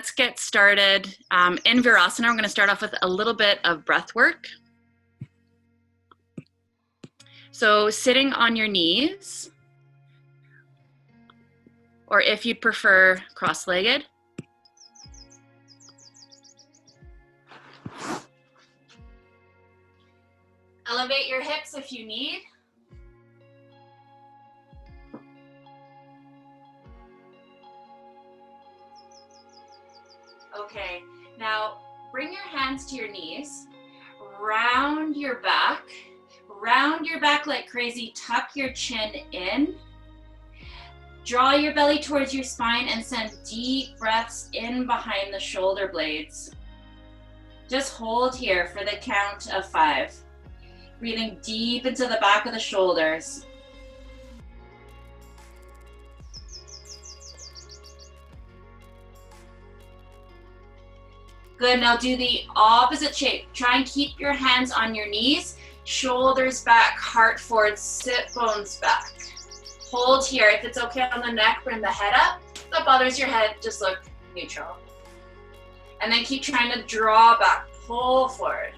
let's get started. In Virasana, we're going to start off with a little bit of breath work. So sitting on your knees, or if you'd prefer, cross-legged. Elevate your hips if you need. Okay, now bring your hands to your knees, round your back like crazy, tuck your chin in, draw your belly towards your spine and send deep breaths in behind the shoulder blades. Just hold here for the count of 5. Breathing deep into the back of the shoulders. Good, now do the opposite shape. Try and keep your hands on your knees, shoulders back, heart forward, sit bones back. Hold here. If it's okay on the neck, bring the head up. If that bothers your head, just look neutral. And then keep trying to draw back, pull forward.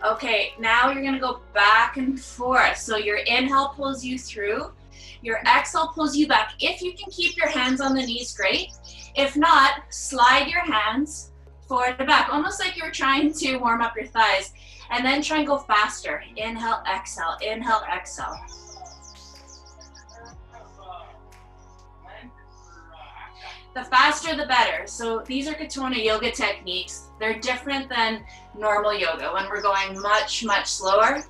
Okay, now you're gonna go back and forth. So your inhale pulls you through. Your exhale pulls you back. If you can keep your hands on the knees, great. If not, slide your hands forward and back, almost like you're trying to warm up your thighs. And then try and go faster. Inhale, exhale, inhale, exhale. The faster, the better. So these are Katonah Yoga techniques. They're different than normal yoga when we're going much, much slower.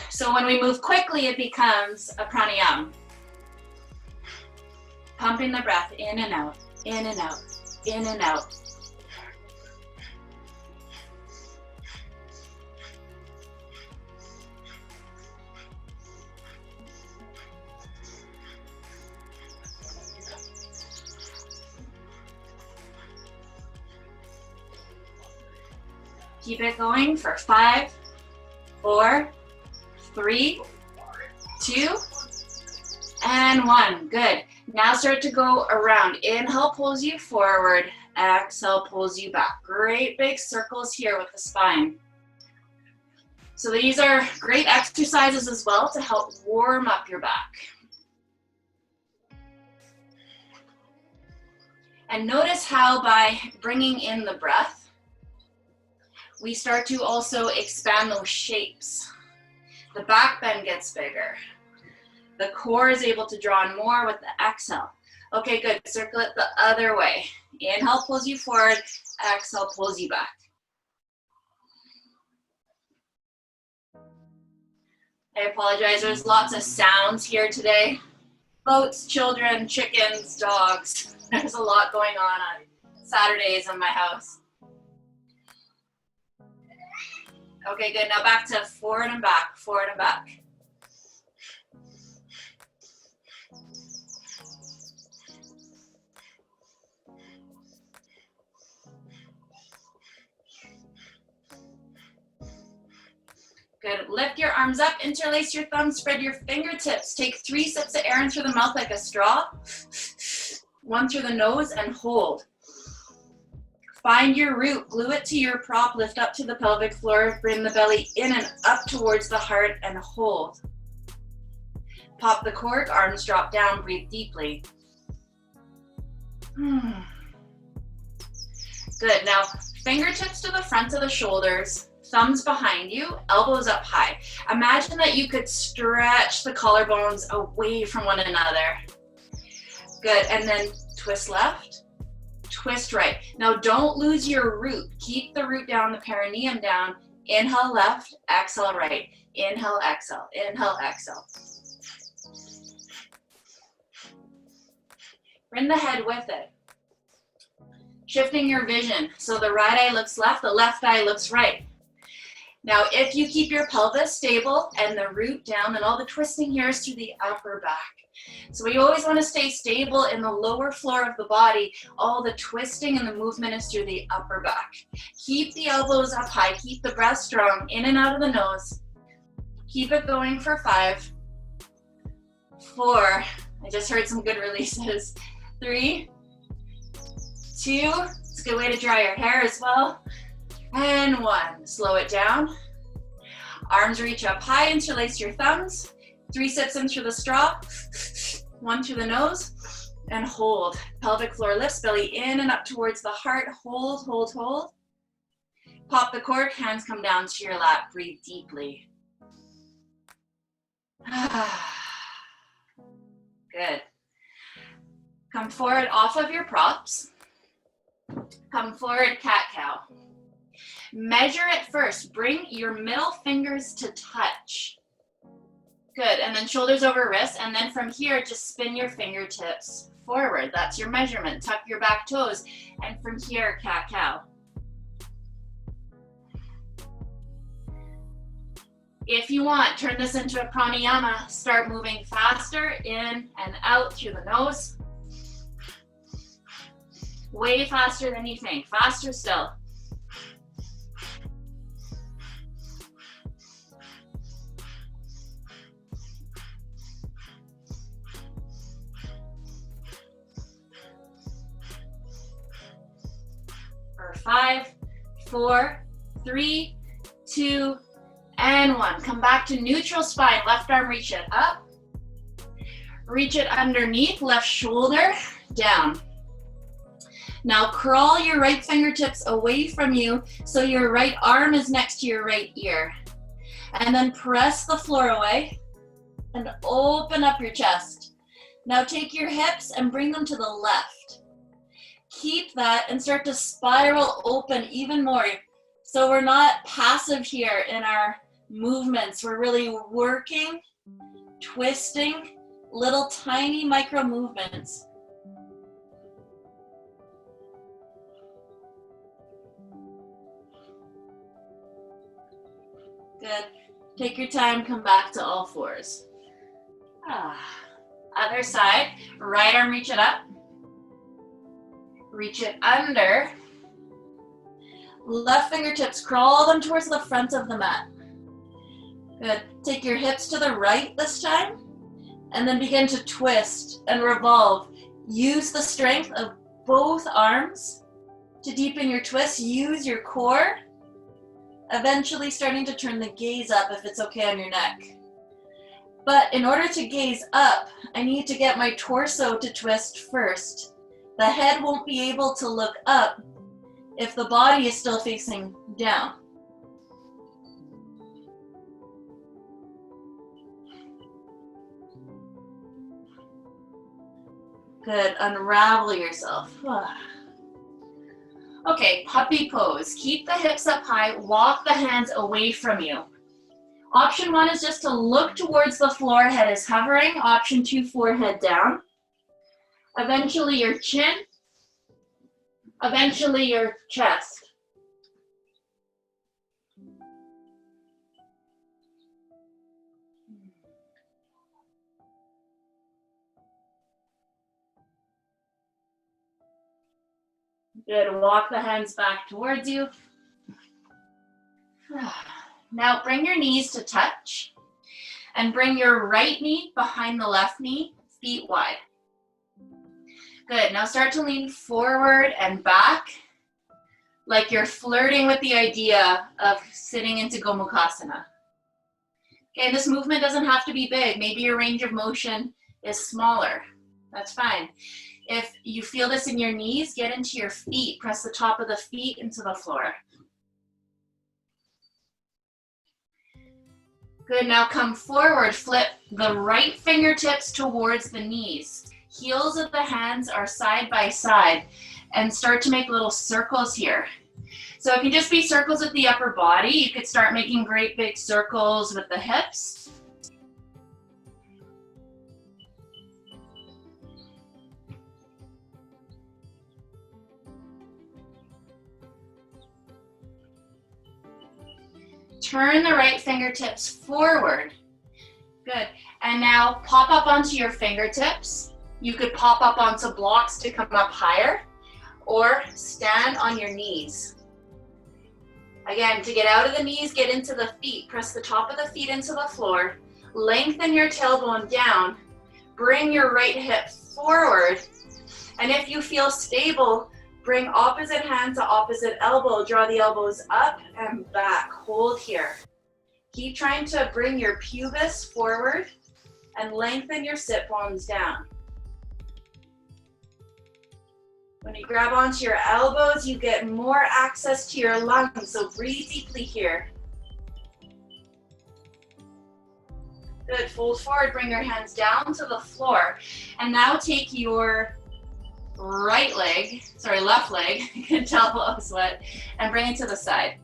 So when we move quickly, it becomes a pranayama. Pumping the breath in and out, in and out, in and out. Keep it going for 5, 4, 3, 2, and 1. Good. Now start to go around. Inhale pulls you forward. Exhale pulls you back. Great big circles here with the spine. So these are great exercises as well to help warm up your back. And notice how by bringing in the breath, we start to also expand those shapes. The back bend gets bigger. The core is able to draw in more with the exhale. Okay, good. Circle it the other way. Inhale pulls you forward. Exhale pulls you back. I apologize. There's lots of sounds here today. Boats, children, chickens, dogs. There's a lot going on Saturdays in my house. Okay, good. Now back to forward and back, forward and back. Good. Lift your arms up, interlace your thumbs, spread your fingertips. Take 3 sips of air in through the mouth like a straw. 1 through the nose and hold. Find your root, glue it to your prop, lift up to the pelvic floor, bring the belly in and up towards the heart and hold. Pop the cork, arms drop down, breathe deeply. Good, now fingertips to the front of the shoulders, thumbs behind you, elbows up high. Imagine that you could stretch the collarbones away from one another. Good, and then twist left. Twist right. Now don't lose your root. Keep the root down, the perineum down. Inhale left, exhale right. Inhale, exhale, inhale, exhale. Bring the head with it. Shifting your vision. So the right eye looks left, the left eye looks right. Now if you keep your pelvis stable and the root down, then all the twisting here is through the upper back. So we always want to stay stable in the lower floor of the body. All the twisting and the movement is through the upper back. Keep the elbows up high. Keep the breath strong. In and out of the nose. Keep it going for 5, 4, I just heard some good releases, 3, 2, it's a good way to dry your hair as well, and 1. Slow it down. Arms reach up high, interlace your thumbs, 3 sips in through the straw, 1 through the nose, and hold. Pelvic floor lifts, belly in and up towards the heart, hold, hold, hold. Pop the cork, hands come down to your lap, breathe deeply. Good. Come forward off of your props. Come forward, cat-cow. Measure it first. Bring your middle fingers to touch. Good, and then shoulders over wrists, and then from here, just spin your fingertips forward. That's your measurement. Tuck your back toes, and from here, cat-cow. If you want, turn this into a pranayama. Start moving faster, in and out through the nose. Way faster than you think, faster still. For 5, 4, 3, 2, and 1. Come back to neutral spine. Left arm, reach it up. Reach it underneath, left shoulder down. Now crawl your right fingertips away from you so your right arm is next to your right ear. And then press the floor away and open up your chest. Now take your hips and bring them to the left. Keep that and start to spiral open even more. So we're not passive here in our movements. We're really working, twisting, little tiny micro movements. Good. Take your time, come back to all fours. Other side, right arm, reach it up. Reach it under. Left fingertips, crawl them towards the front of the mat. Good. Take your hips to the right this time, and then begin to twist and revolve. Use the strength of both arms to deepen your twist. Use your core. Eventually starting to turn the gaze up if it's okay on your neck. But in order to gaze up, I need to get my torso to twist first. The head won't be able to look up if the body is still facing down. Good, unravel yourself. Okay, puppy pose. Keep the hips up high, walk the hands away from you. Option 1 is just to look towards the floor, head is hovering. Option 2, forehead down. Eventually your chin, eventually your chest. Good, walk the hands back towards you. Now bring your knees to touch and bring your right knee behind the left knee, feet wide. Good, now start to lean forward and back like you're flirting with the idea of sitting into Gomukhasana. Okay, this movement doesn't have to be big. Maybe your range of motion is smaller. That's fine. If you feel this in your knees, get into your feet. Press the top of the feet into the floor. Good, now come forward. Flip the right fingertips towards the knees. Heels of the hands are side by side and start to make little circles here. So it can just be circles with the upper body. You could start making great big circles with the hips. Turn the right fingertips forward. Good. And now pop up onto your fingertips. You could pop up onto blocks to come up higher, or stand on your knees. Again, to get out of the knees, get into the feet. Press the top of the feet into the floor. Lengthen your tailbone down. Bring your right hip forward. And if you feel stable, bring opposite hand to opposite elbow. Draw the elbows up and back. Hold here. Keep trying to bring your pubis forward and lengthen your sit bones down. When you grab onto your elbows, you get more access to your lungs, so breathe deeply here. Good, fold forward, bring your hands down to the floor. And now take your left leg, you can tell below sweat, and bring it to the side.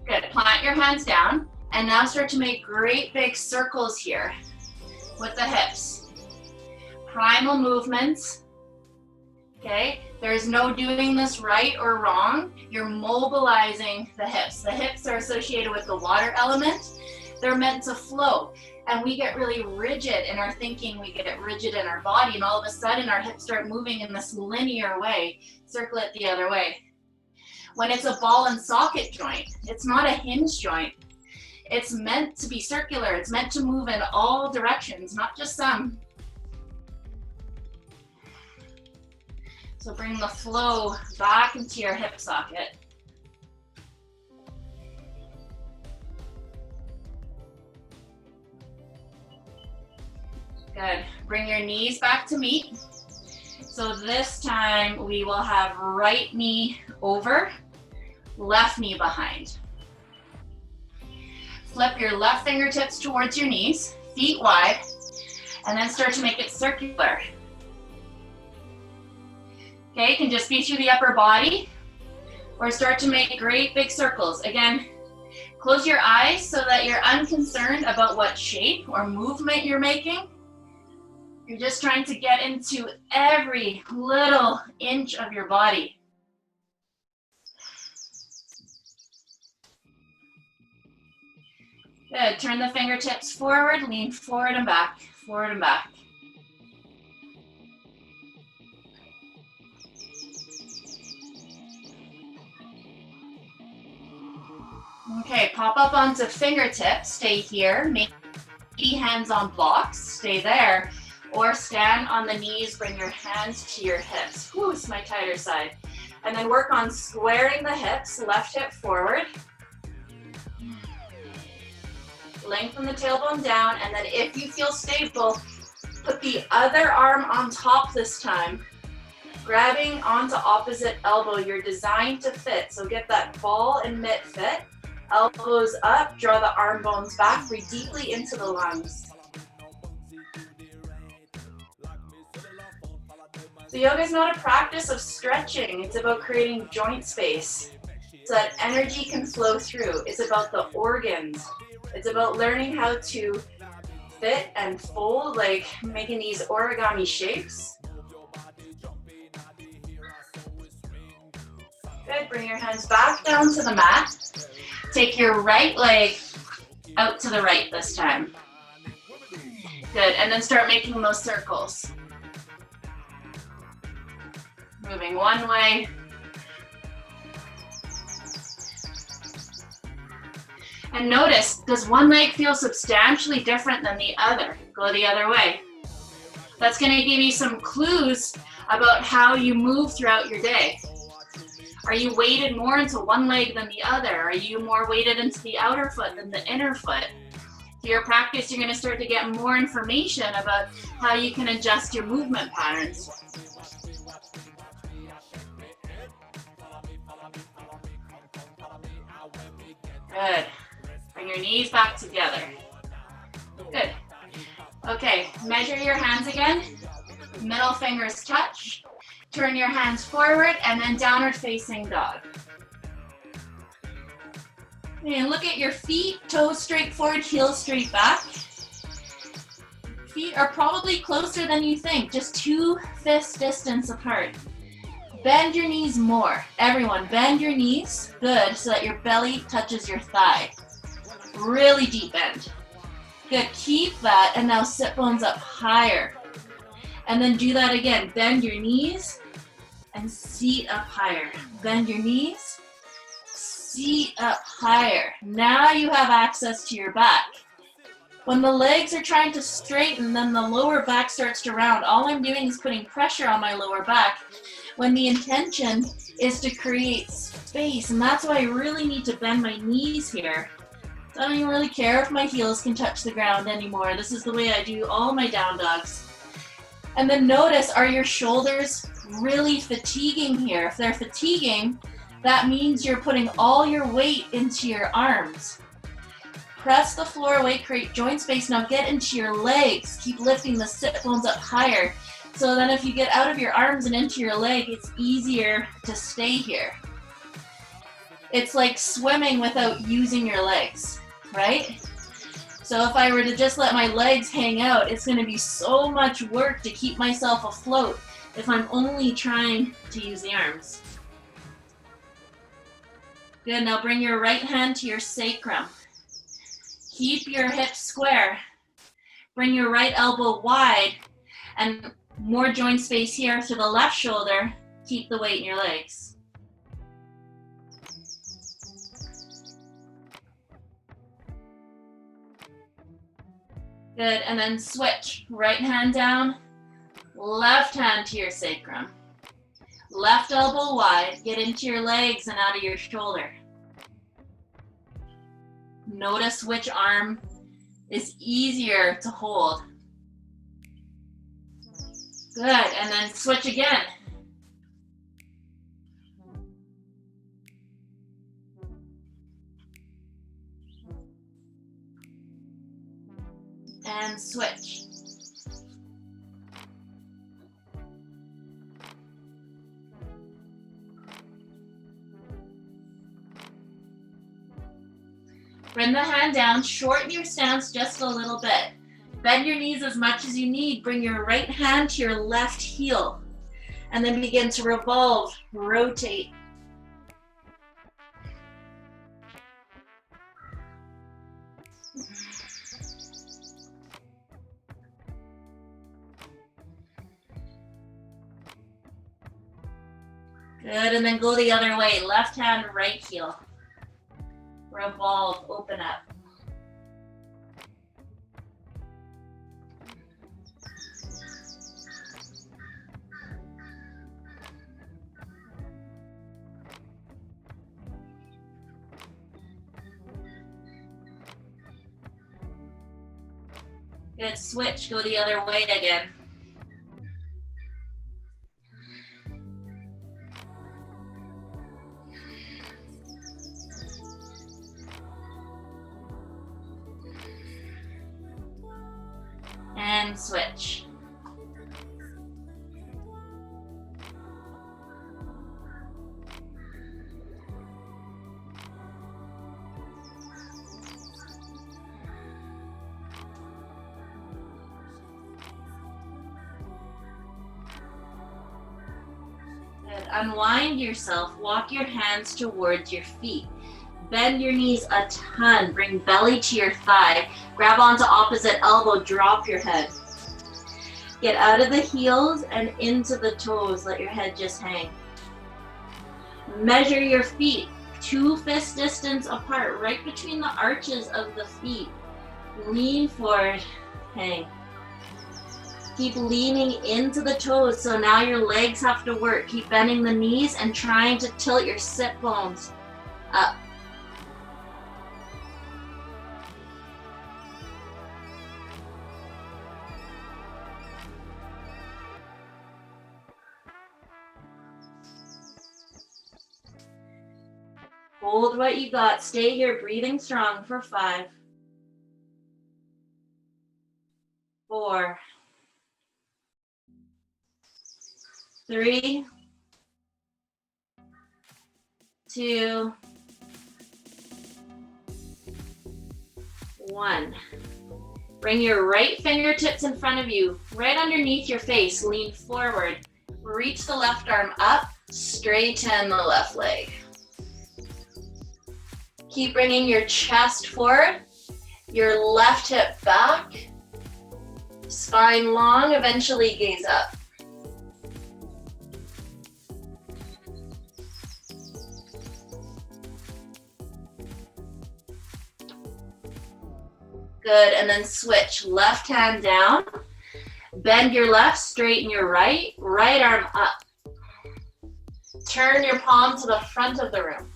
Good, plant your hands down, and now start to make great big circles here with the hips. Primal movements. Okay, there's no doing this right or wrong. You're mobilizing the hips. The hips are associated with the water element. They're meant to flow. And we get really rigid in our thinking, we get rigid in our body, and all of a sudden our hips start moving in this linear way. Circle it the other way. When it's a ball and socket joint, it's not a hinge joint. It's meant to be circular. It's meant to move in all directions, not just some. So bring the flow back into your hip socket. Good. Bring your knees back to meet. So this time we will have right knee over, left knee behind. Flip your left fingertips towards your knees, feet wide, and then start to make it circular. Okay, it can just be through the upper body, or start to make great big circles. Again, close your eyes so that you're unconcerned about what shape or movement you're making. You're just trying to get into every little inch of your body. Good, turn the fingertips forward, lean forward and back, forward and back. Okay, pop up onto fingertips, stay here, maybe hands on blocks, stay there, or stand on the knees, bring your hands to your hips. Whew, it's my tighter side. And then work on squaring the hips, left hip forward. Lengthen the tailbone down, and then if you feel stable, put the other arm on top this time. Grabbing onto opposite elbow, you're designed to fit, so get that ball and mitt fit. Elbows up, draw the arm bones back, breathe deeply into the lungs. So yoga is not a practice of stretching, it's about creating joint space so that energy can flow through. It's about the organs. It's about learning how to fit and fold, like making these origami shapes. Good, bring your hands back down to the mat. Take your right leg out to the right this time. Good, and then start making those circles. Moving one way. And notice, does one leg feel substantially different than the other? Go the other way. That's going to give you some clues about how you move throughout your day. Are you weighted more into one leg than the other? Are you more weighted into the outer foot than the inner foot? Through your practice, you're going to start to get more information about how you can adjust your movement patterns. Good. Bring your knees back together. Good. Okay, measure your hands again. Middle fingers touch. Turn your hands forward and then downward facing dog. And look at your feet, toes straight forward, heels straight back. Feet are probably closer than you think, just 2 fist distance apart. Bend your knees more. Everyone, bend your knees. Good, so that your belly touches your thigh. Really deep bend. Good, keep that, and now sit bones up higher. And then do that again. Bend your knees and seat up higher. Bend your knees, seat up higher. Now you have access to your back. When the legs are trying to straighten, then the lower back starts to round. All I'm doing is putting pressure on my lower back when the intention is to create space. And that's why I really need to bend my knees here. So I don't even really care if my heels can touch the ground anymore. This is the way I do all my down dogs. And then notice, are your shoulders really fatiguing here? If they're fatiguing, that means you're putting all your weight into your arms. Press the floor away, create joint space. Now get into your legs. Keep lifting the sit bones up higher. So then if you get out of your arms and into your leg, it's easier to stay here. It's like swimming without using your legs, right? So if I were to just let my legs hang out, it's going to be so much work to keep myself afloat if I'm only trying to use the arms. Good, now bring your right hand to your sacrum. Keep your hips square. Bring your right elbow wide and more joint space here to the left shoulder. Keep the weight in your legs. Good, and then switch. Right hand down, left hand to your sacrum. Left elbow wide, get into your legs and out of your shoulder. Notice which arm is easier to hold. Good, and then switch again. And switch. Bring the hand down, shorten your stance just a little bit. Bend your knees as much as you need. Bring your right hand to your left heel. And then begin to revolve, rotate. Good, and then go the other way. Left hand, right heel. Revolve, open up. Good, switch, go the other way again. And switch. Good. Unwind yourself. Walk your hands towards your feet. Bend your knees a ton. Bring belly to your thigh. Grab onto opposite elbow. Drop your head. Get out of the heels and into the toes. Let your head just hang. Measure your feet 2 fist distance apart, right between the arches of the feet. Lean forward, hang. Keep leaning into the toes, so now your legs have to work. Keep bending the knees and trying to tilt your sit bones up. Hold what you got. Stay here, breathing strong for 5, 4, 3, 2, 1. Bring your right fingertips in front of you, right underneath your face. Lean forward. Reach the left arm up, straighten the left leg. Keep bringing your chest forward, your left hip back, spine long, eventually gaze up. Good, and then switch. Left hand down. Bend your left, straighten your right. Right arm up. Turn your palm to the front of the room.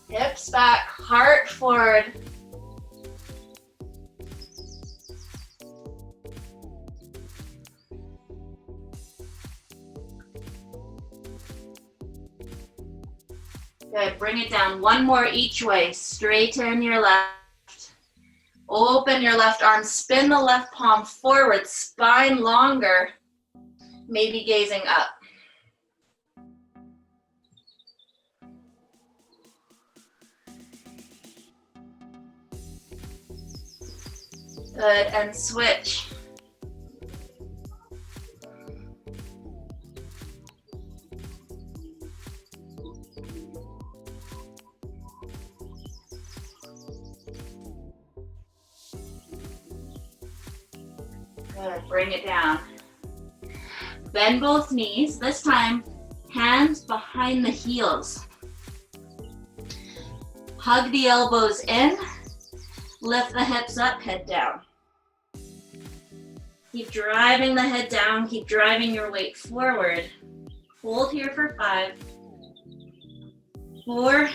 Hips back, heart forward. Good, bring it down. One more each way. Straighten your left. Open your left arm. Spin the left palm forward. Spine longer. Maybe gazing up. Good, and switch. Good, bring it down. Bend both knees. This time, hands behind the heels. Hug the elbows in. Lift the hips up, head down. Keep driving the head down. Keep driving your weight forward. Hold here for 5, 4,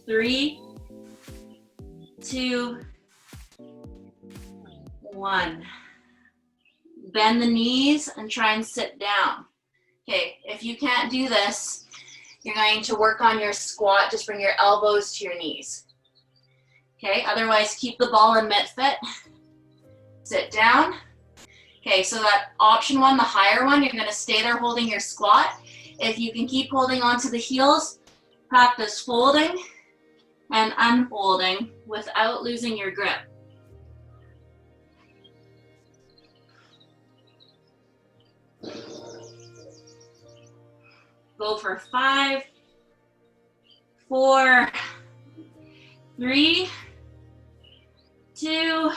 3, 2, 1. Bend the knees and try and sit down. Okay, if you can't do this, you're going to work on your squat. Just bring your elbows to your knees. Okay, otherwise keep the ball in mitt fit. Sit down. Okay, so that option 1, the higher one, you're going to stay there holding your squat. If you can keep holding onto the heels, practice folding and unfolding without losing your grip. Go for 5, 4, 3, 2,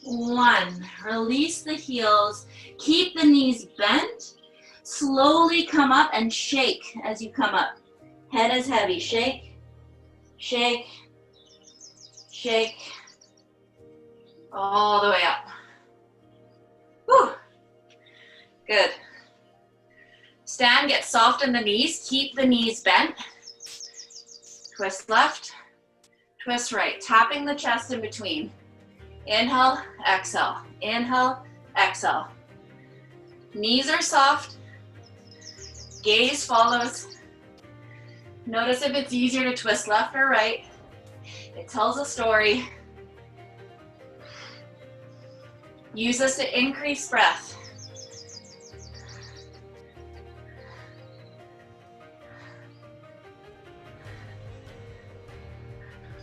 1. Release the heels. Keep the knees bent. Slowly come up and shake as you come up. Head is heavy. Shake, shake, shake. All the way up. Whew. Good. Stand, get soft in the knees. Keep the knees bent. Twist left, twist right. Tapping the chest in between. Inhale, exhale. Inhale, exhale. Knees are soft. Gaze follows. Notice if it's easier to twist left or right. It tells a story. Use this to increase breath.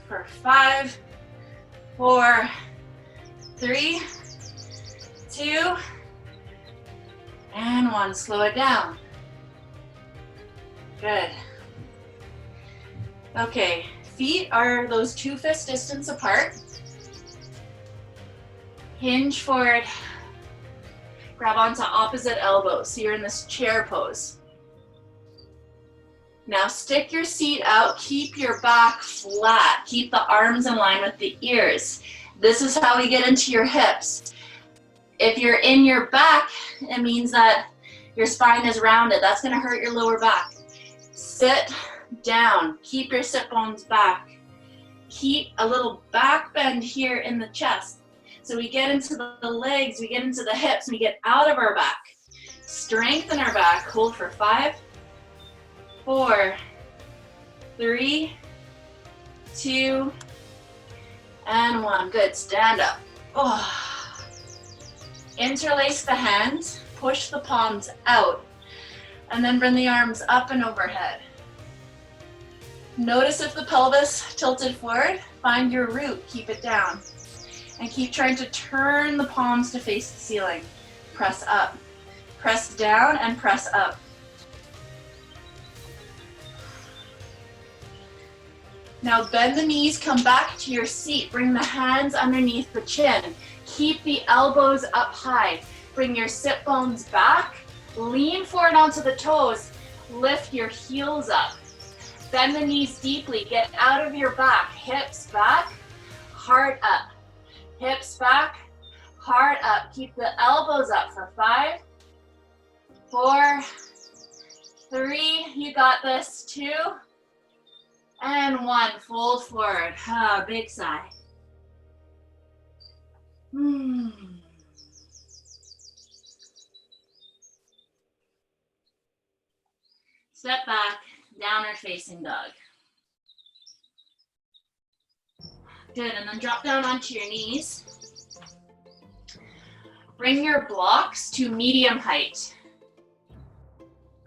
For 5, 4, 3, 2, and 1. Slow it down. Good. Okay, feet are those 2 fist distance apart. Hinge forward. Grab onto opposite elbows. So you're in this chair pose. Now stick your seat out, keep your back flat, keep the arms in line with the ears. This is how we get into your hips. If you're in your back, it means that your spine is rounded. That's going to hurt your lower back. Sit down, keep your sit bones back. Keep a little back bend here in the chest. So we get into the legs, we get into the hips, we get out of our back. Strengthen our back, hold for 5, 4, 3, 2, and 1. Good, stand up. Oh. Interlace the hands, push the palms out, and then bring the arms up and overhead. Notice if the pelvis tilted forward, find your root, keep it down. And keep trying to turn the palms to face the ceiling. Press up, press down, and press up. Now bend the knees, come back to your seat. Bring the hands underneath the chin. Keep the elbows up high. Bring your sit bones back. Lean forward onto the toes. Lift your heels up. Bend the knees deeply. Get out of your back. Hips back, heart up. Hips back, heart up. Keep the elbows up for 5, 4, 3. You got this. 2, and 1. Fold forward. Big sigh. Step back, downward facing dog. Good, and then drop down onto your knees. Bring your blocks to medium height.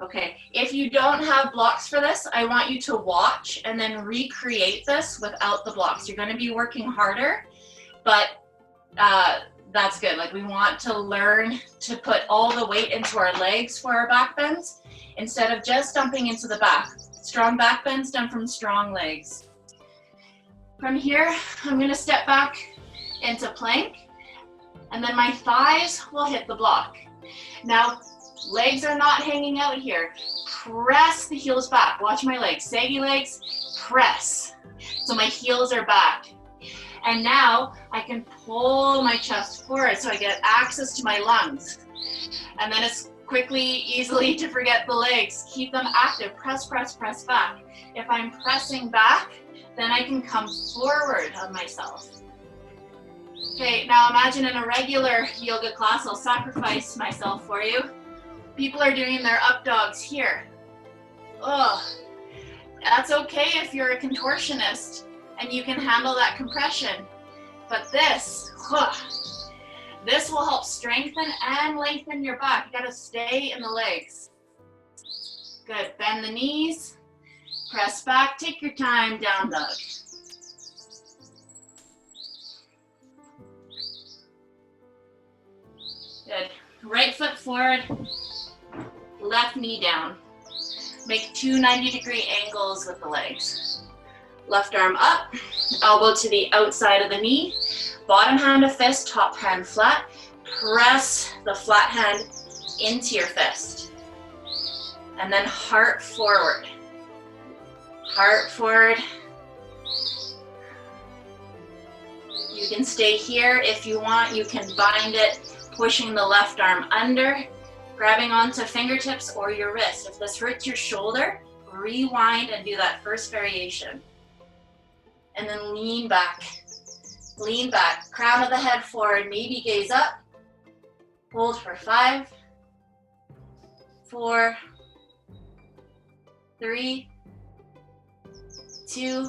Okay, if you don't have blocks for this, I want you to watch and then recreate this without the blocks. You're gonna be working harder, but that's good. Like, we want to learn to put all the weight into our legs for our back bends instead of just dumping into the back. Strong back bends done from strong legs. From here, I'm gonna step back into plank, and then my thighs will hit the block. Now, legs are not hanging out here. Press the heels back. Watch my legs. Saggy legs, press. So my heels are back. And now I can pull my chest forward so I get access to my lungs. And then it's quickly, easily to forget the legs. Keep them active. Press, press, press back. If I'm pressing back, then I can come forward on myself. Okay, now imagine in a regular yoga class, I'll sacrifice myself for you. People are doing their up dogs here. Ugh. That's okay if you're a contortionist and you can handle that compression. But this will help strengthen and lengthen your back. You gotta stay in the legs. Good, bend the knees, press back, take your time, down dog. Good, right foot forward, left knee down. Make 2 90-degree angles with the legs. Left arm up, elbow to the outside of the knee, bottom hand to fist, top hand flat. Press the flat hand into your fist. And then heart forward. Heart forward. You can stay here if you want. You can bind it, pushing the left arm under, grabbing onto fingertips or your wrist. If this hurts your shoulder, rewind and do that first variation. And then lean back, crown of the head forward, maybe gaze up. Hold for 5, 4, 3, 2,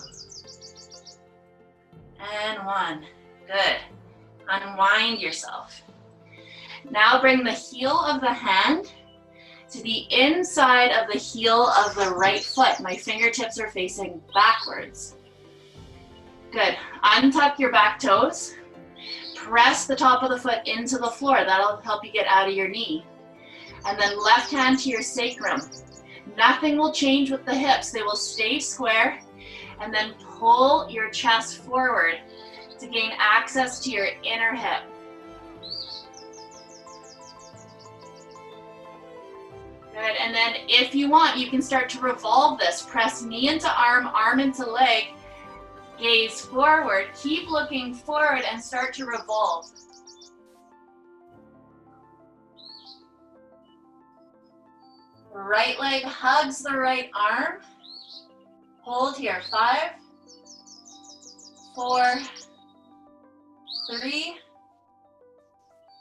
and 1. Good. Unwind yourself. Now bring the heel of the hand to the inside of the heel of the right foot. My fingertips are facing backwards. Good. Untuck your back toes. Press the top of the foot into the floor. That'll help you get out of your knee. And then left hand to your sacrum. Nothing will change with the hips. They will stay square. And then pull your chest forward to gain access to your inner hip. Good. And then if you want, you can start to revolve this. Press knee into arm, arm into leg. Gaze forward, keep looking forward and start to revolve. Right leg hugs the right arm. Hold here, 5, 4, 3,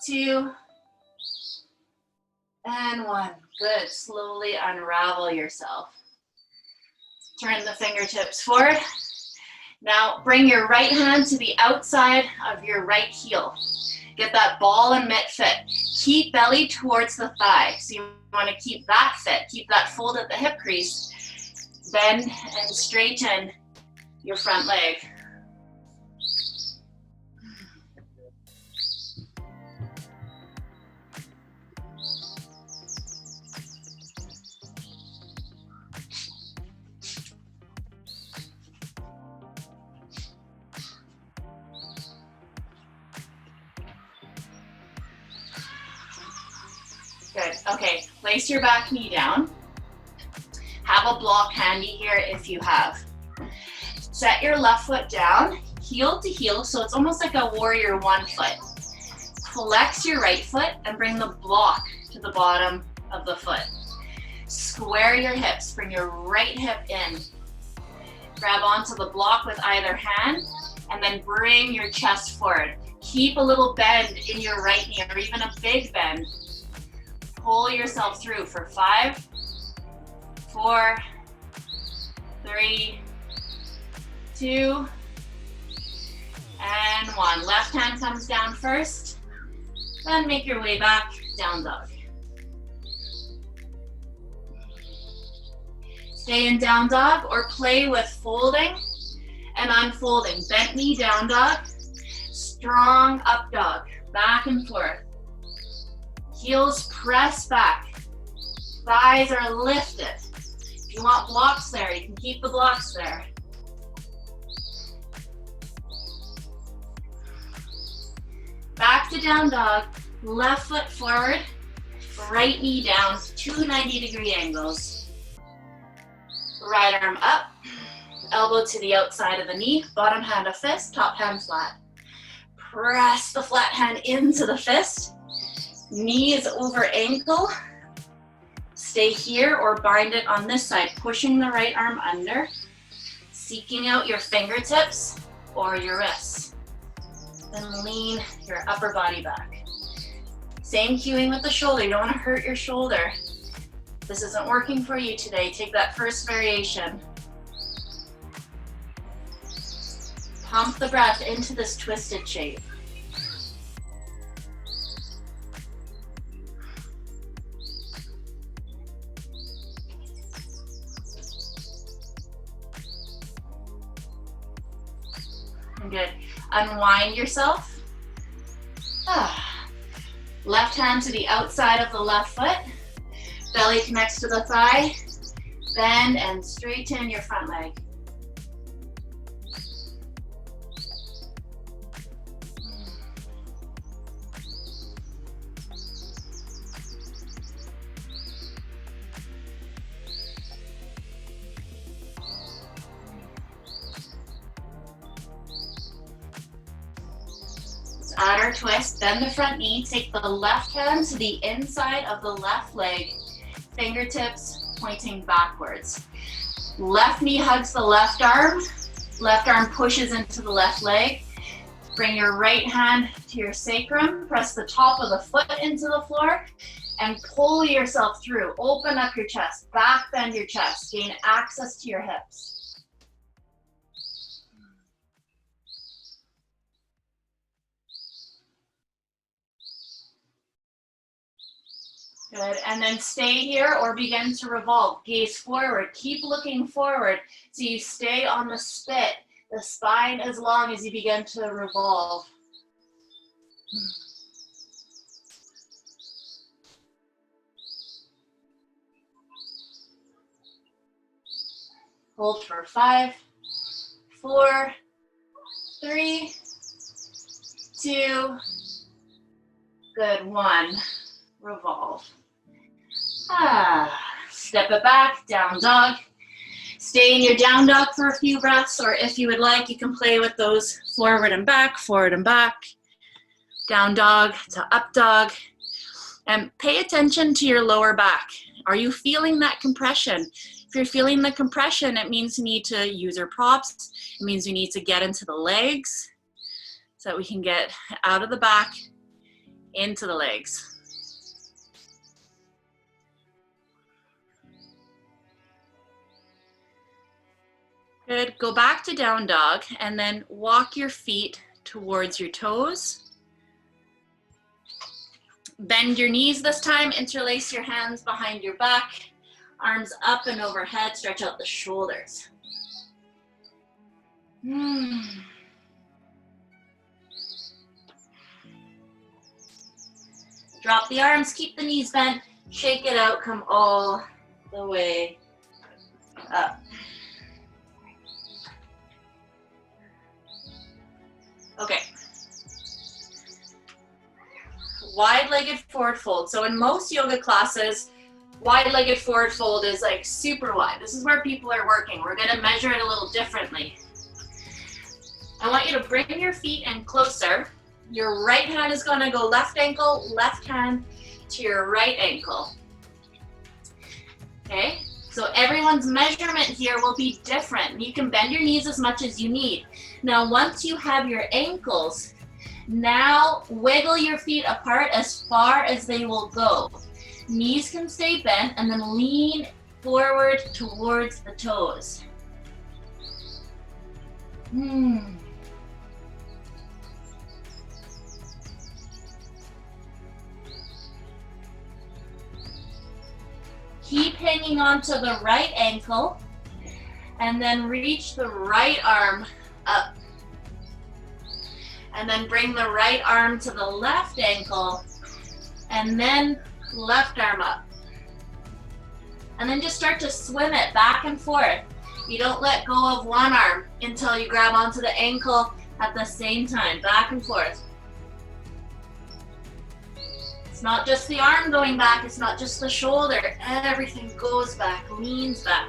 2, and 1. Good, slowly unravel yourself. Turn the fingertips forward. Now bring your right hand to the outside of your right heel. Get that ball and mitt fit. Keep belly towards the thigh. So you want to keep that fit. Keep that fold at the hip crease. Bend and straighten your front leg. Good. Okay, place your back knee down. Grab a block handy here if you have. Set your left foot down, heel to heel, so it's almost like a warrior one foot. Flex your right foot and bring the block to the bottom of the foot. Square your hips, bring your right hip in. Grab onto the block with either hand and then bring your chest forward. Keep a little bend in your right knee or even a big bend. Pull yourself through for 5, 4, 3, 2, and 1. Left hand comes down first, then make your way back, down dog. Stay in down dog or play with folding and unfolding. Bent knee down dog, strong up dog, back and forth. Heels press back, thighs are lifted. If you want blocks there, you can keep the blocks there. Back to down dog, left foot forward, right knee down, 2 90-degree angles. Right arm up, elbow to the outside of the knee, bottom hand a fist, top hand flat. Press the flat hand into the fist, knees over ankle. Stay here or bind it on this side, pushing the right arm under, seeking out your fingertips or your wrists. Then lean your upper body back. Same cueing with the shoulder, you don't want to hurt your shoulder. This isn't working for you today, take that first variation. Pump the breath into this twisted shape. Good. Unwind yourself. Left hand to the outside of the left foot. Belly connects to the thigh. Bend and straighten your front leg. Add our twist, bend the front knee, take the left hand to the inside of the left leg, fingertips pointing backwards. Left knee hugs the left arm pushes into the left leg. Bring your right hand to your sacrum, press the top of the foot into the floor, and pull yourself through. Open up your chest, back bend your chest, gain access to your hips. Good, and then stay here or begin to revolve. Gaze forward, keep looking forward so you stay on the spit, the spine as long as you begin to revolve. Hold for 5, 4, 3, 2, good, 1, revolve. Step it back, down dog. Stay in your down dog for a few breaths, or if you would like, you can play with those forward and back, down dog to up dog. And pay attention to your lower back. Are you feeling that compression? If you're feeling the compression, it means you need to use your props. It means we need to get into the legs so that we can get out of the back, into the legs. Good, go back to down dog and then walk your feet towards your toes. Bend your knees this time, interlace your hands behind your back, arms up and overhead, stretch out the shoulders. Drop the arms, keep the knees bent, shake it out, come all the way up. Okay. Wide-legged forward fold. So in most yoga classes, wide-legged forward fold is like super wide. This is where people are working. We're gonna measure it a little differently. I want you to bring your feet in closer. Your right hand is gonna go left ankle, left hand to your right ankle. Okay, so everyone's measurement here will be different. You can bend your knees as much as you need. Now, once you have your ankles, now wiggle your feet apart as far as they will go. Knees can stay bent and then lean forward towards the toes. Keep hanging on to the right ankle and then reach the right arm up. And then bring the right arm to the left ankle and then left arm up. And then just start to swim it back and forth. You don't let go of one arm until you grab onto the ankle at the same time, back and forth. It's not just the arm going back, it's not just the shoulder. Everything goes back, leans back.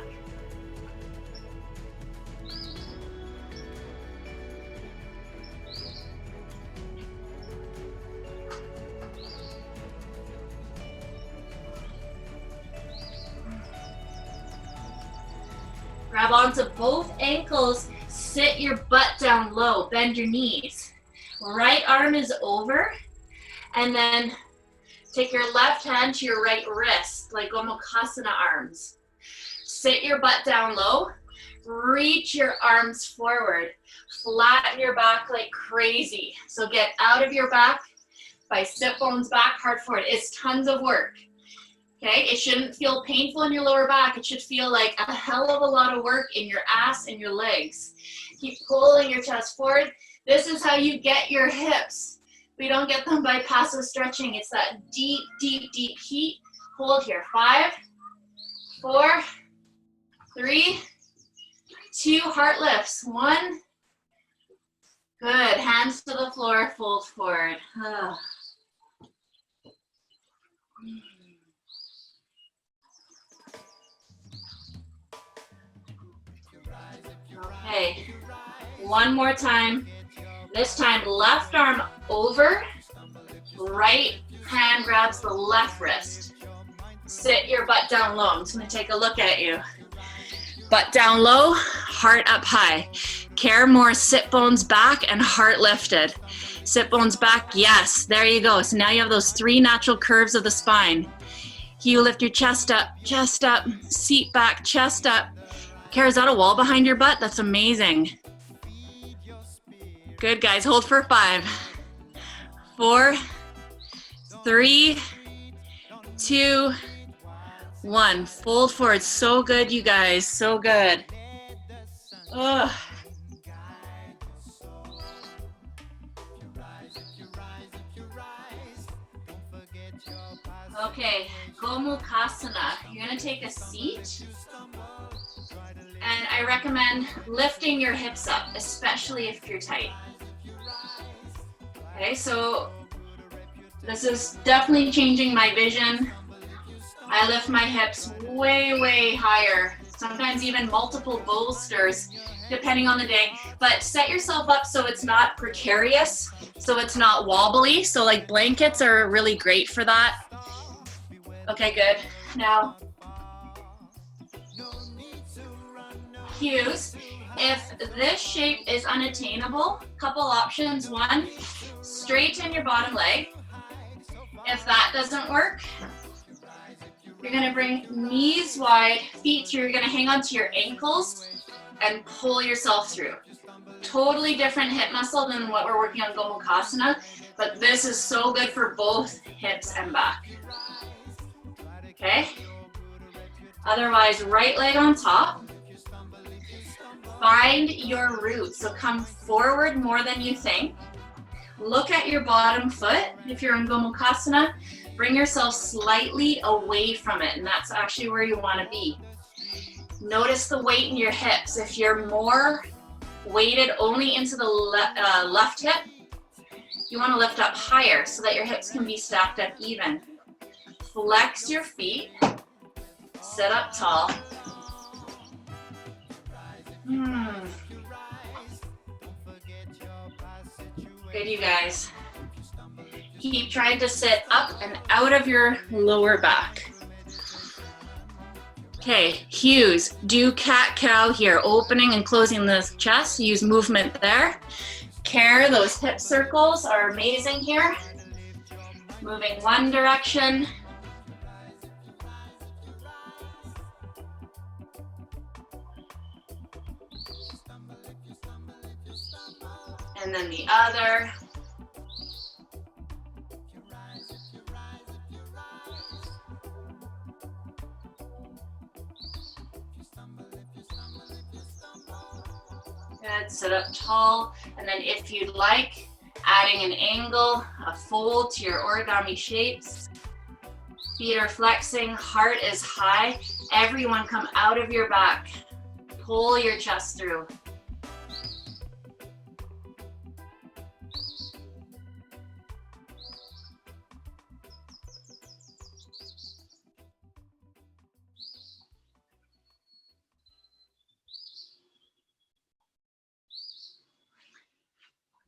Grab onto both ankles, sit your butt down low, bend your knees. Right arm is over, and then take your left hand to your right wrist, like Gomukhasana arms. Sit your butt down low, reach your arms forward, flatten your back like crazy. So get out of your back by sit bones back, hard forward. It's tons of work. Okay, it shouldn't feel painful in your lower back. It should feel like a hell of a lot of work in your ass and your legs. Keep pulling your chest forward. This is how you get your hips. We don't get them by passive stretching. It's that deep, deep, deep heat. Hold here. 5, 4, 3, 2, heart lifts. 1. Good. Hands to the floor, fold forward. Okay, one more time. This time, left arm over, right hand grabs the left wrist. Sit your butt down low. I'm just gonna take a look at you. Butt down low, heart up high. Care more, sit bones back and heart lifted. Sit bones back, yes, there you go. So now you have those 3 natural curves of the spine. You lift your chest up, seat back, chest up. Kara, is that a wall behind your butt? That's amazing. Good, guys. Hold for 5, 4, 3, 2, 1. Fold forward. So good, you guys. So good. Ugh. Okay, Gomukhasana. You're going to take a seat. And I recommend lifting your hips up, especially if you're tight. Okay, so this is definitely changing my vision. I lift my hips way, way higher, sometimes even multiple bolsters, depending on the day. But set yourself up so it's not precarious, so it's not wobbly. So like blankets are really great for that. Okay, good. Now, cues. If this shape is unattainable, couple options. 1, straighten your bottom leg. If that doesn't work, you're gonna bring knees wide, feet through. You're gonna hang on to your ankles and pull yourself through. Totally different hip muscle than what we're working on Gomukhasana, but this is so good for both hips and back. Okay? Otherwise, right leg on top. Find your root, so come forward more than you think. Look at your bottom foot. If you're in Gomukhasana, bring yourself slightly away from it, and that's actually where you want to be. Notice the weight in your hips. If you're more weighted only into the left hip, you want to lift up higher so that your hips can be stacked up even. Flex your feet. Sit up tall. Good, you guys. Keep trying to sit up and out of your lower back. Okay, Hughes, do cat-cow here, opening and closing the chest. Use movement there. Care, those hip circles are amazing here. Moving one direction. And then the other. Good, sit up tall. And then if you'd like, adding an angle, a fold to your origami shapes. Feet are flexing, heart is high. Everyone come out of your back. Pull your chest through.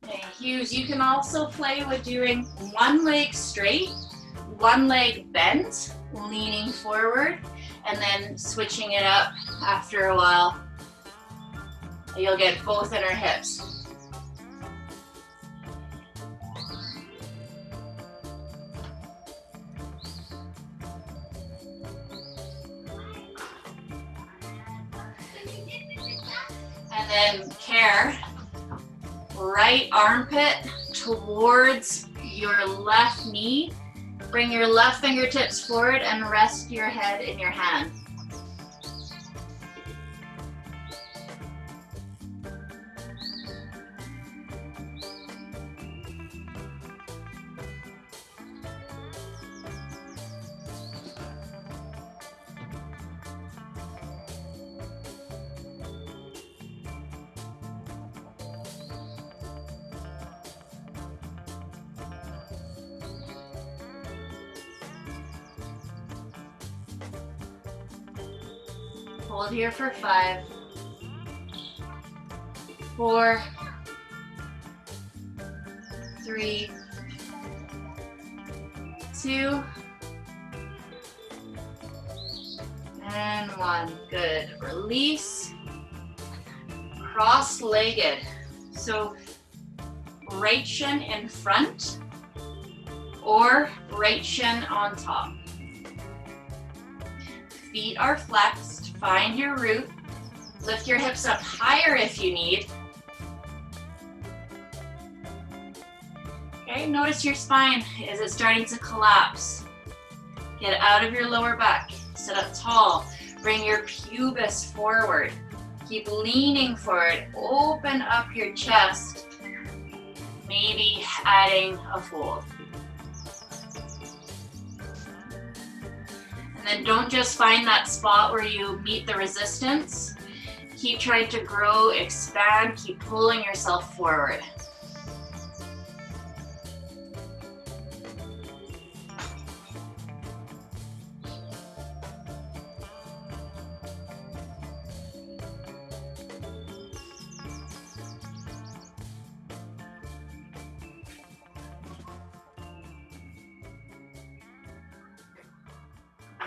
Okay, Hughes, you can also play with doing one leg straight, one leg bent, leaning forward, and then switching it up after a while. You'll get both inner hips. And then care, right armpit towards your left knee. Bring your left fingertips forward and rest your head in your hand. Hold here for 5, 4, 3, 2, and 1. Good. Release. Cross-legged. So right shin in front or right shin on top. Feet are flexed. Find your root. Lift your hips up higher if you need. Okay, notice your spine. Is it starting to collapse? Get out of your lower back. Sit up tall. Bring your pubis forward. Keep leaning forward. Open up your chest. Maybe adding a fold. And then don't just find that spot where you meet the resistance. Keep trying to grow, expand, keep pulling yourself forward.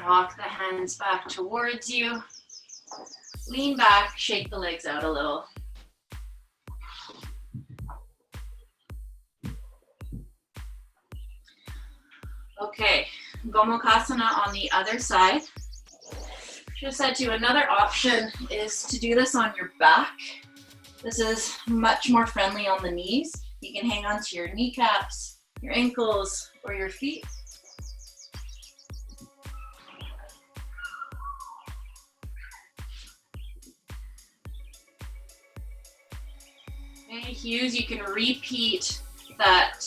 Walk the hands back towards you. Lean back, shake the legs out a little. Okay, Gomukhasana on the other side. Just said to you, another option is to do this on your back. This is much more friendly on the knees. You can hang onto your kneecaps, your ankles, or your feet. Okay, Hughes, you can repeat that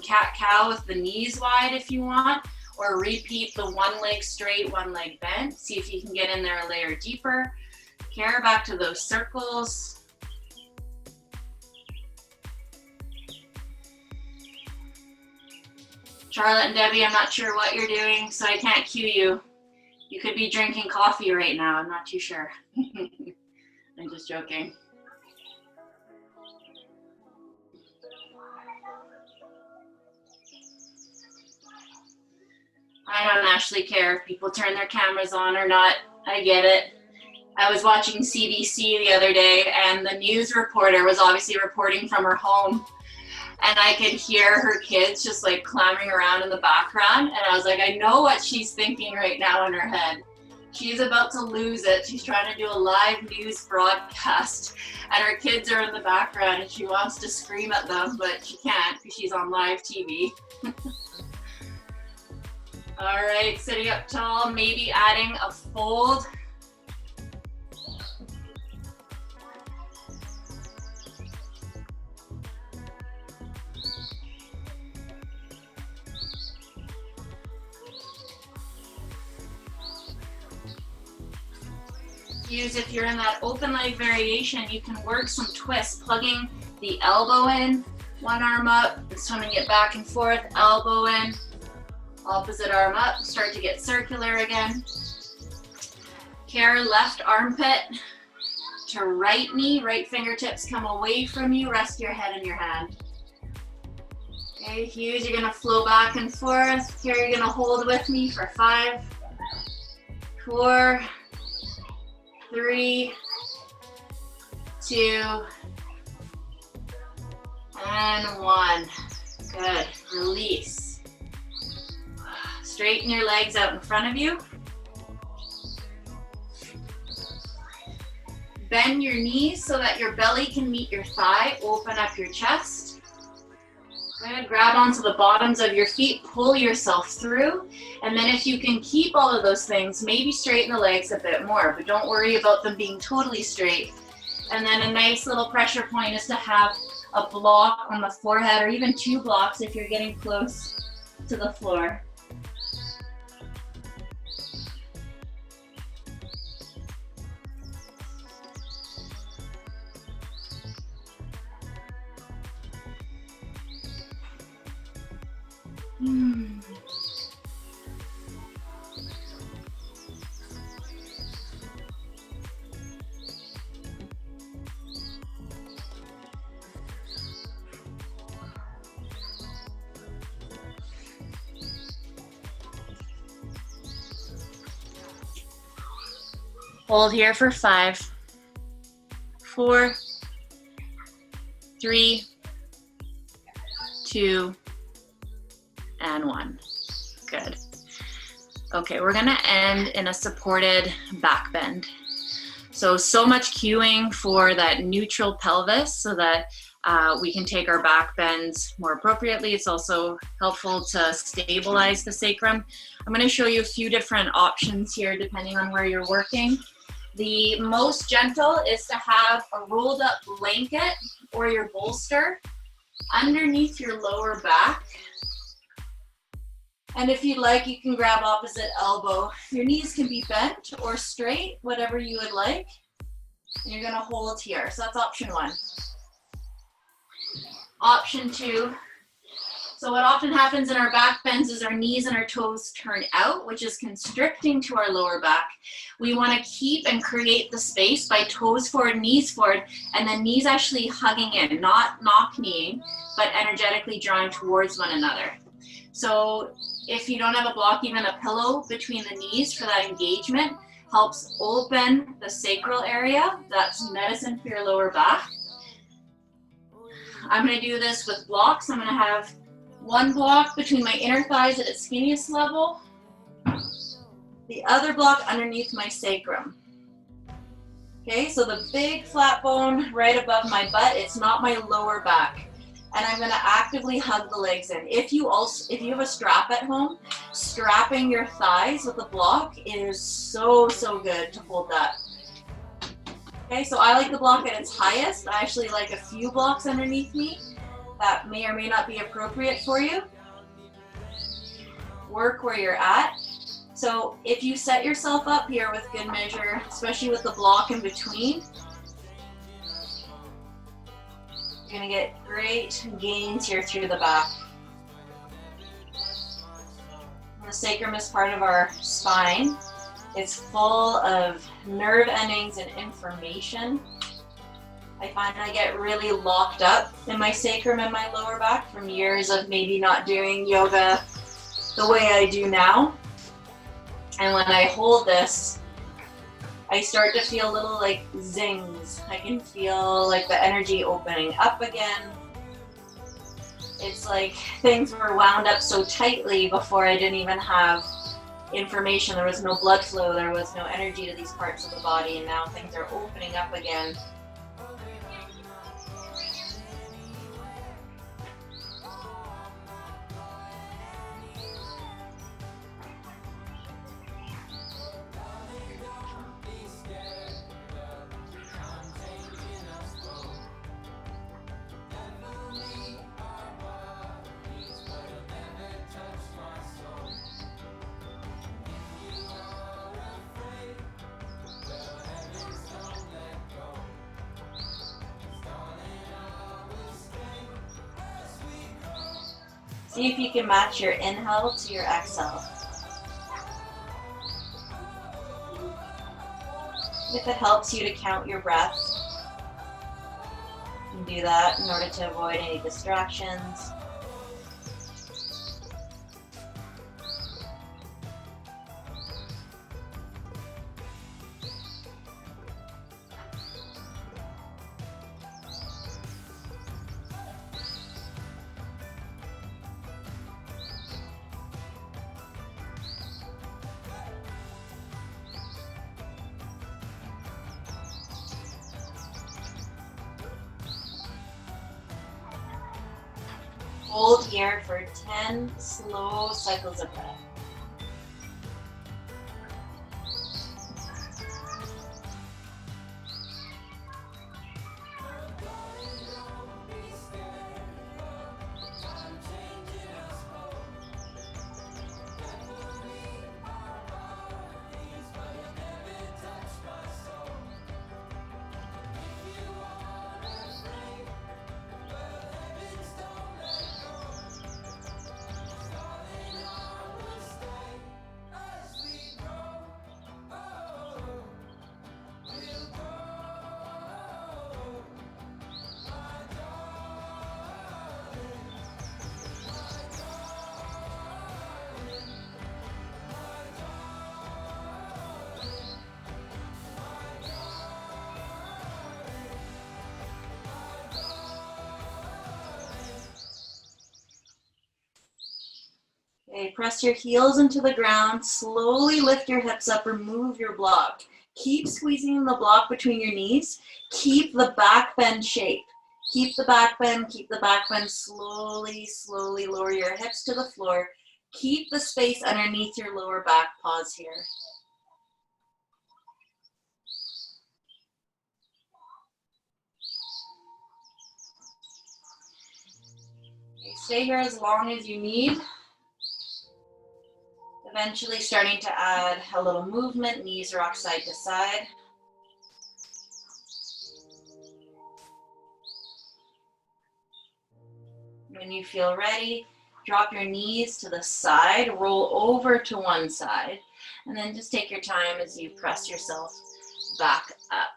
cat-cow with the knees wide if you want, or repeat the one leg straight, one leg bent. See if you can get in there a layer deeper. Care, back to those circles. Charlotte and Debbie, I'm not sure what you're doing, so I can't cue you. You could be drinking coffee right now, I'm not too sure. I'm just joking. I don't actually care if people turn their cameras on or not. I get it. I was watching CBC the other day, and the news reporter was obviously reporting from her home, and I could hear her kids just like clamoring around in the background, and I was like, I know what she's thinking right now in her head. She's about to lose it. She's trying to do a live news broadcast, and her kids are in the background, and she wants to scream at them, but she can't because she's on live TV. All right, sitting up tall, maybe adding a fold. If you're in that open leg variation, you can work some twists, plugging the elbow in, one arm up, and swimming it back and forth, elbow in, opposite arm up, start to get circular again. Care left armpit to right knee, right fingertips come away from you, rest your head in your hand. Okay, huge, you're gonna flow back and forth. Here you're gonna hold with me for 5, 4, 3, 2, and 1. Good, release. Straighten your legs out in front of you. Bend your knees so that your belly can meet your thigh. Open up your chest. Good. Grab onto the bottoms of your feet. Pull yourself through. And then if you can keep all of those things, maybe straighten the legs a bit more, but don't worry about them being totally straight. And then a nice little pressure point is to have a block on the forehead, or even 2 blocks if you're getting close to the floor. Hold here for 5, 4, 3, 2, and 1. Good. Okay, we're gonna end in a supported back bend. So much cueing for that neutral pelvis so that we can take our back bends more appropriately. It's also helpful to stabilize the sacrum. I'm gonna show you a few different options here depending on where you're working. The most gentle is to have a rolled up blanket or your bolster underneath your lower back. And if you'd like, you can grab opposite elbow. Your knees can be bent or straight, whatever you would like. And you're gonna hold here. So that's option 1. Option 2. So what often happens in our back bends is our knees and our toes turn out, which is constricting to our lower back. We want to keep and create the space by toes forward, knees forward, and then knees actually hugging in, not knock-kneeing, but energetically drawing towards one another. So if you don't have a block, even a pillow between the knees for that engagement helps open the sacral area. That's medicine for your lower back. I'm going to do this with blocks. I'm going to have 1 block between my inner thighs at its skinniest level, the other block underneath my sacrum. Okay, so the big flat bone right above my butt, it's not my lower back. And I'm gonna actively hug the legs in. If you have a strap at home, strapping your thighs with a block is so good to hold that. Okay, so I like the block at its highest. I actually like a few blocks underneath me. That may or may not be appropriate for you. Work where you're at. So if you set yourself up here with good measure, especially with the block in between, you're gonna get great gains here through the back. The sacrum is part of our spine. It's full of nerve endings and information. I find I get really locked up in my sacrum and my lower back from years of maybe not doing yoga the way I do now. And when I hold this, I start to feel little like zings. I can feel like the energy opening up again. It's like things were wound up so tightly before I didn't even have information. There was no blood flow, there was no energy to these parts of the body, and now things are opening up again. See if you can match your inhale to your exhale. If it helps you to count your breath, you can do that in order to avoid any distractions. Hold here for 10 slow cycles of breath. Okay, press your heels into the ground, slowly lift your hips up, remove your block. Keep squeezing the block between your knees. Keep the back bend shape. Keep the back bend, slowly, slowly lower your hips to the floor. Keep the space underneath your lower back, pause here. Okay, stay here as long as you need. Eventually starting to add a little movement, knees rock side to side. When you feel ready, drop your knees to the side, roll over to one side, and then just take your time as you press yourself back up.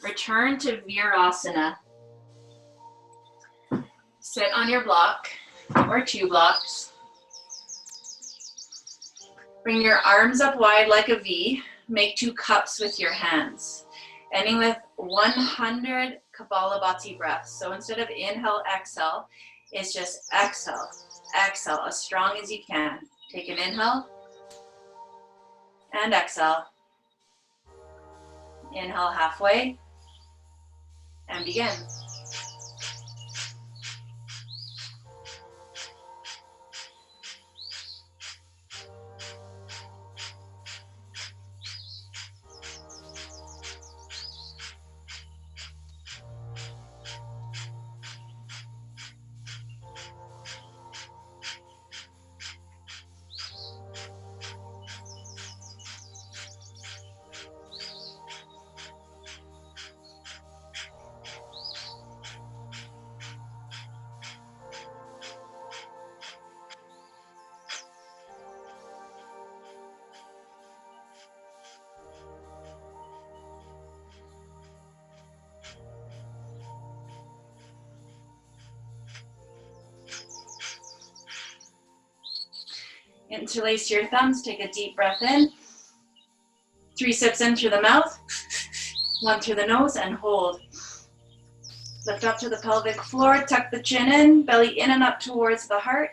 Return to Virasana. Sit on your block or two blocks. Bring your arms up wide like a V. Make two cups with your hands, ending with 100 Kapalabhati breaths. So instead of inhale, exhale, it's just exhale, exhale, as strong as you can. Take an inhale and exhale. Inhale halfway and begin. Interlace your thumbs, take a deep breath in. 3 sips in through the mouth, 1 through the nose, and hold. Lift up to the pelvic floor, tuck the chin in, belly in and up towards the heart.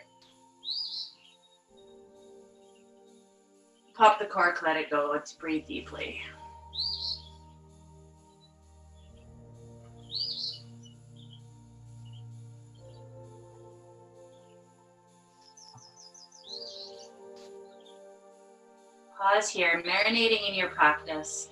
Pop the cork, let it go. Let's breathe deeply. Pause here, marinating in your practice.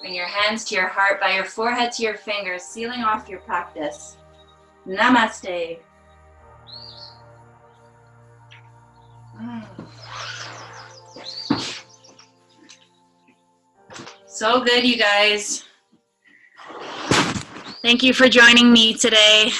Bring your hands to your heart, by your forehead to your fingers, sealing off your practice. Namaste. So good, you guys. Thank you for joining me today.